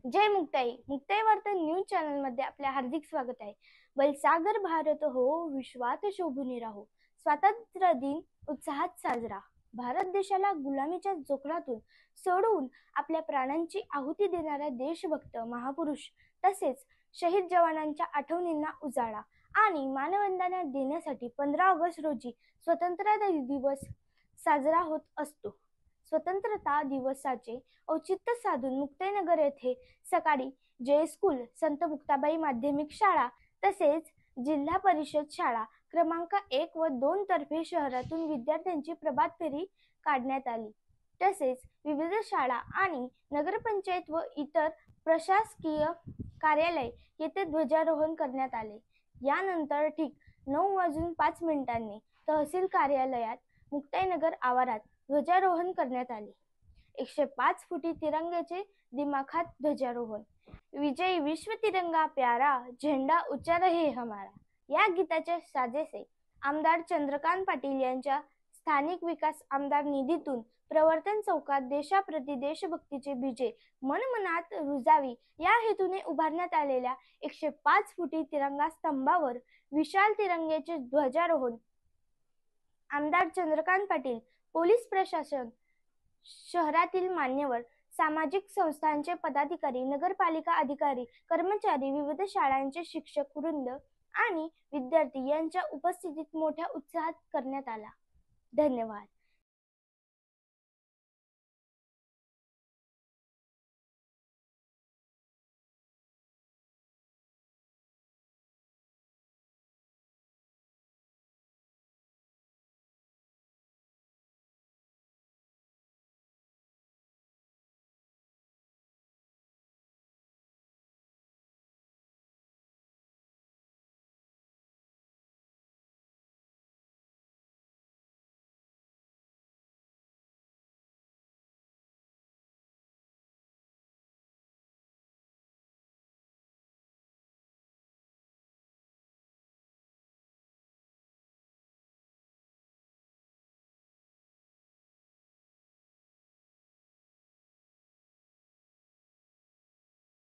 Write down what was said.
जय मुक्ताई. मुक्ताई वार्ता news channel मध्ये आपले हार्दिक स्वागत आहे. बलसागर भारत हो, विश्वात शोभून राहो. स्वातंत्र्य दिन उत्साहात साजरा. भारत देशाला गुलामीच्या जोखडातून सोडवून आपल्या प्राणांची आहुती देणारा देशभक्त महापुरुष तसेच शहीद जवानांच्या आठवणींना उजाळा आणि मानवंदना देण्यासाठी 15 ऑगस्ट रोजी स्वतंत्रता दिवस साजरा होत असतो. स्वतंत्रता दिवसाचे औचित्य साधून मुक्ताईनगर येथे सकाळी जय स्कूल, संत मुक्ताबाई माध्यमिक शाळा तसेच जिल्हा परिषद शाळा क्रमांक 1 व 2 तर्फे शहरातून विद्यार्थ्यांची प्रभात फेरी काढण्यात आली. तसेच विविध शाळा आणि नगरपंचायत व इतर प्रशासकीय कार्यालय येथे ध्वजारोहण करण्यात आले. यानंतर ठीक 9:05 तहसील कार्यालयात मुक्ताईनगर आवारात ध्वजारोहण करण्यात आले. 105 फुटी तिरंग्याचे दिमाखात ध्वजारोहण. विजयी विश्व तिरंगा प्यारा, झेंडा ऊंचा रहे हमारा या गीताचे साजेसे आमदार चंद्रकांत पाटील यांच्या स्थानिक विकास आमदार निधीतून प्रवर्तन चौकात देशाप्रती देशभक्तीचे बीजे मनमनात रुजावी या हेतूने उभारण्यात आलेल्या 105 फुटी तिरंगा स्तंभावर विशाल तिरंग्याचे ध्वजारोहण आमदार चंद्रकांत पाटील, पोलीस प्रशासन, शहरातील मान्यवर, सामाजिक संस्थांचे पदाधिकारी, नगरपालिका अधिकारी, कर्मचारी, विविध शाळांचे शिक्षक वृंद आणि विद्यार्थी यांच्या उपस्थितीत मोठ्या उत्साहात करण्यात आला. धन्यवाद.